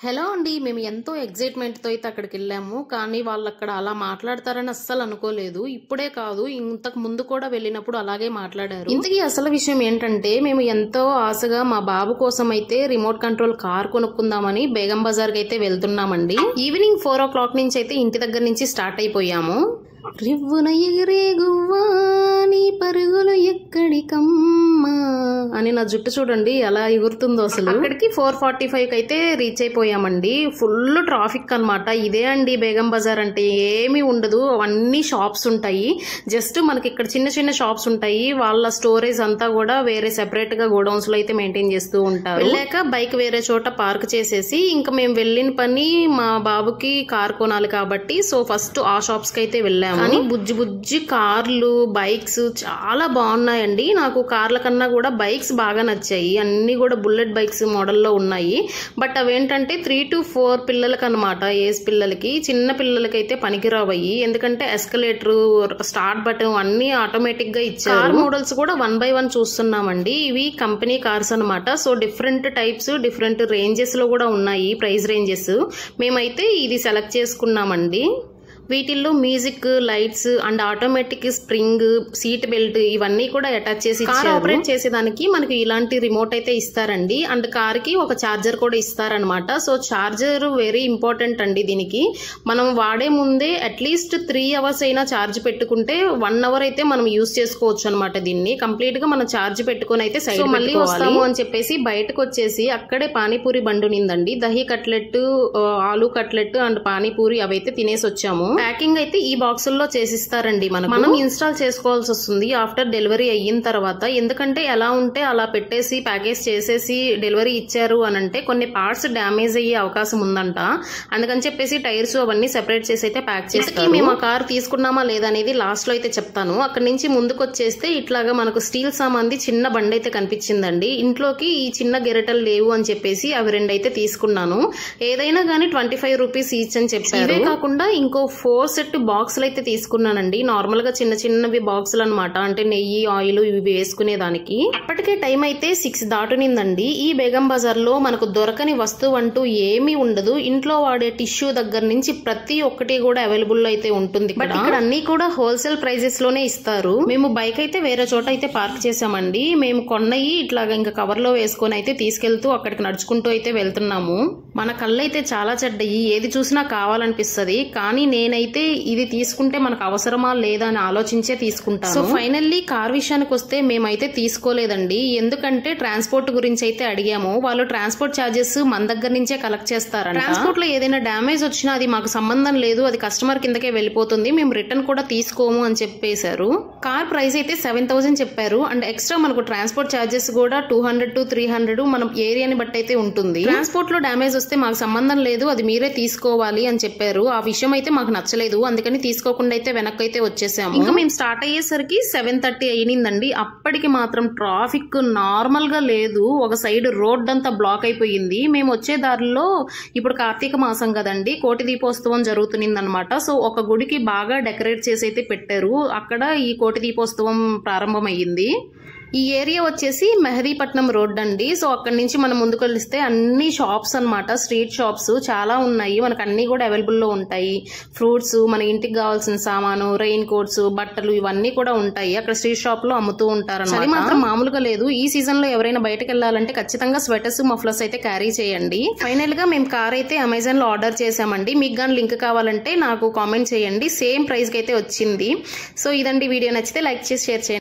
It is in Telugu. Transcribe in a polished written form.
హలో అండి, మేము ఎంతో ఎక్సైట్మెంట్తో అయితే అక్కడికి వెళ్ళాము. కానీ వాళ్ళు అక్కడ అలా మాట్లాడతారని అస్సలు అనుకోలేదు. ఇప్పుడే కాదు, ఇంతకు ముందు కూడా వెళ్ళినప్పుడు అలాగే మాట్లాడారు. ఇంతకీ అసలు విషయం ఏంటంటే, మేము ఎంతో ఆశగా మా బాబు కోసం అయితే రిమోట్ కంట్రోల్ కార్ కొనుక్కుందామని బేగం బజార్కి అయితే వెళ్తున్నామండి. ఈవినింగ్ 4 o'clock నుంచి అయితే ఇంటి దగ్గర నుంచి స్టార్ట్ అయిపోయాము. రివ్వున ఎగిరే గువ్వా నీ పరుగులు ఎక్కడికమ్మా అని నా జుట్టు చూడండి ఎలా ఎగురుతుందో అసలు. అక్కడికి 4:45 అయితే రీచ్ అయిపోయామండి. ఫుల్ ట్రాఫిక్ అన్నమాట. ఇదే అండి బేగం బజార్ అంటే, ఏమీ ఉండదు, అన్ని షాప్స్ ఉంటాయి. జస్ట్ మనకి ఇక్కడ చిన్న చిన్న షాప్స్ ఉంటాయి. వాళ్ళ స్టోరేజ్ అంతా కూడా వేరే సెపరేట్ గా గోడౌన్స్ లో అయితే మెయింటైన్ చేస్తూ ఉంటారు. వెళ్ళాక బైక్ వేరే చోట పార్క్ చేసేసి ఇంకా మేము వెళ్ళిన పని మా బాబుకి కార్ కొనాలి కాబట్టి సో ఫస్ట్ ఆ షాప్స్ కి అయితే వెళ్ళాము. కానీ బుజ్జి బుజ్జి కార్లు, బైక్స్ చాలా బాగున్నాయండి. నాకు కార్ల కన్నా కూడా బైక్స్ బాగా నచ్చాయి. అన్ని కూడా బుల్లెట్ బైక్స్ మోడల్లో ఉన్నాయి. బట్ అవేంటంటే 3 to 4 పిల్లలకి అనమాట, ఏజ్ పిల్లలకి. చిన్న పిల్లలకి అయితే పనికిరావయ్యి, ఎందుకంటే ఎస్కలేటర్, స్టార్ట్ బటన్ అన్ని ఆటోమేటిక్ గా ఇచ్చారు. కార్ మోడల్స్ కూడా 1 by 1 చూస్తున్నామండి. ఇవి కంపెనీ కార్స్ అనమాట. So different types, different ranges లో కూడా ఉన్నాయి ప్రైస్ రేంజెస్. మేమైతే ఇది సెలెక్ట్ చేసుకున్నామండి. వీటిల్లో music, lights and automatic spring, seat belt ఇవన్నీ కూడా అటాచ్ చేసి కార్ ఆపరేట్ చేసేదానికి మనకి ఇలాంటి రిమోట్ అయితే ఇస్తారండి. అండ్ కార్ కి ఒక చార్జర్ కూడా ఇస్తారనమాట. సో చార్జర్ వెరీ ఇంపార్టెంట్ అండి. దీనికి మనం వాడే ముందే అట్లీస్ట్ 3 hours అయినా ఛార్జ్ పెట్టుకుంటే 1 hour అయితే మనం యూజ్ చేసుకోవచ్చు అనమాట. దీన్ని కంప్లీట్ గా మనం ఛార్జ్ పెట్టుకుని అయితే సైడ్ మళ్ళీ వస్తాము అని చెప్పేసి బయటకు వచ్చేసి అక్కడే పానీపూరి బండి ఉన్నిందండి. దహి కట్లెట్, ఆలు కట్లెట్ అండ్ పానీపూరి అవైతే తినేసి వచ్చాము. ప్యాకింగ్ అయితే ఈ బాక్సుల్లో చేసిస్తారండి. మనం ఇన్స్టాల్ చేసుకోవాల్సి వస్తుంది ఆఫ్టర్ డెలివరీ అయిన తర్వాత. ఎందుకంటే ఎలా ఉంటే అలా పెట్టేసి ప్యాకేజ్ చేసేసి డెలివరీ ఇచ్చారు అని అంటే కొన్ని పార్ట్స్ డ్యామేజ్ అయ్యే అవకాశం ఉందంట. అందుకని చెప్పేసి టైర్స్ అవన్నీ సెపరేట్ చేసి అయితే ప్యాక్ చేసి మేము ఆ కార్ తీసుకున్నామా లేదా అనేది లాస్ట్ లో అయితే చెప్తాను. అక్కడ నుంచి ముందుకు వచ్చేస్తే ఇట్లాగా మనకు స్టీల్ సామాన్ది చిన్న బండి అయితే కనిపించిందండి. ఇంట్లోకి ఈ చిన్న గెరటలు లేవు అని చెప్పేసి అవి 2 అయితే తీసుకున్నాను. ఏదైనా గానీ 25 rupees ఈచ్ అని చెప్పారు. ఇవే కాకుండా ఇంకో 4 సెట్ బాక్సులు అయితే తీసుకున్నానండి. నార్మల్ గా చిన్న చిన్నవి బాక్సులు అనమాట, అంటే నెయ్యి, ఆయిల్ ఇవి వేసుకునే దానికి. అప్పటికే టైం అయితే 6 దాటునిందండి. ఈ బేగం బజార్ లో మనకు దొరకని వస్తువు అంటూ ఏమీ ఉండదు. ఇంట్లో వాడే టిష్యూ దగ్గర నుంచి ప్రతి ఒక్కటి కూడా అవైలబుల్ లో అయితే ఉంటుంది. బట్ ఇక్కడ అన్ని కూడా హోల్సేల్ ప్రైజెస్ లోనే ఇస్తారు. మేము బైక్ అయితే వేరే చోట అయితే పార్క్ చేసామండి. మేము కొన్నయి ఇట్లాగా ఇంకా కవర్ లో వేసుకొని అయితే తీసుకెళ్తూ అక్కడికి నడుచుకుంటూ అయితే వెళ్తున్నాము. మన కళ్ళు అయితే చాలా చెడ్డయి, ఏది చూసినా కావాలనిపిస్తుంది. కానీ నేనైతే ఇది తీసుకుంటే మనకు అవసరమా లేదా అని ఆలోచించే తీసుకుంటాను. సో ఫైనల్లీ కార్ విషయానికి వస్తే మేమైతే తీసుకోలేదండి. ఎందుకంటే ట్రాన్స్పోర్ట్ గురించి అయితే అడిగాము. వాళ్ళు ట్రాన్స్పోర్ట్ ఛార్జెస్ మన దగ్గర నుంచే కలెక్ట్ చేస్తారంట. ట్రాన్స్పోర్ట్ లో ఏదైనా డ్యామేజ్ వచ్చినా అది మాకు సంబంధం లేదు, అది కస్టమర్ కిందకే వెళ్ళిపోతుంది, మేము రిటర్న్ కూడా తీసుకోము అని చెప్పేశారు. కార్ ప్రైస్ అయితే 7,000 చెప్పారు. అండ్ ఎక్స్ట్రా మనకు ట్రాన్స్పోర్ట్ ఛార్జెస్ కూడా 200 to 300 మనం ఏరియాని బట్టి అయితే ఉంటుంది. ట్రాన్స్పోర్ట్ లో డ్యామేజ్ వస్తే మాకు సంబంధం లేదు, అది మీరే తీసుకోవాలి అని చెప్పారు. ఆ విషయం అయితే మాకు నచ్చలేదు, అందుకని తీసుకోకుండా అయితే వెనక్కి అయితే వచ్చేసాము. ఇంకా మేము స్టార్ట్ అయ్యేసరికి 7:30 అయిందండి. అప్పటికి మాత్రం ట్రాఫిక్ నార్మల్ గా లేదు. ఒక సైడ్ రోడ్ అంతా బ్లాక్ అయిపోయింది. మేము వచ్చే దారిలో ఇప్పుడు కార్తీక మాసం కదండి, కోటి దీపోత్సవం జరుగుతుంది అనమాట. సో ఒక గుడికి బాగా డెకరేట్ చేసి అయితే పెట్టారు. అక్కడ ఈ కోటి దీపోత్సవం ప్రారంభమయ్యింది. ఈ ఏరియా వచ్చేసి మెహదీపట్నం రోడ్ అండి. సో అక్కడి నుంచి మనం ముందుకు వెళ్తే అన్ని షాప్స్ అనమాట, స్ట్రీట్ షాప్స్ చాలా ఉన్నాయి. మనకు అన్ని కూడా అవైలబుల్ లో ఉంటాయి. ఫ్రూట్స్, మన ఇంటికి కావాల్సిన సామాను, రెయిన్ కోట్స్, బట్టలు ఇవన్నీ కూడా ఉంటాయి. అక్కడ స్ట్రీట్ షాప్ లో అమ్ముతూ ఉంటారు. అది మాత్రం మామూలుగా లేదు. ఈ సీజన్ లో ఎవరైనా బయటకు వెళ్ళాలంటే ఖచ్చితంగా స్వెటర్స్, మఫ్లర్స్ అయితే క్యారీ చేయండి. ఫైనల్ గా మేము కార్ అయితే అమెజాన్ లో ఆర్డర్ చేసామండి. మీకు కానీ లింక్ కావాలంటే నాకు కామెంట్ చేయండి. సేమ్ ప్రైస్ కి అయితే వచ్చింది. సో ఇదండి వీడియో, నచ్చితే లైక్ చేసి షేర్ చేయండి.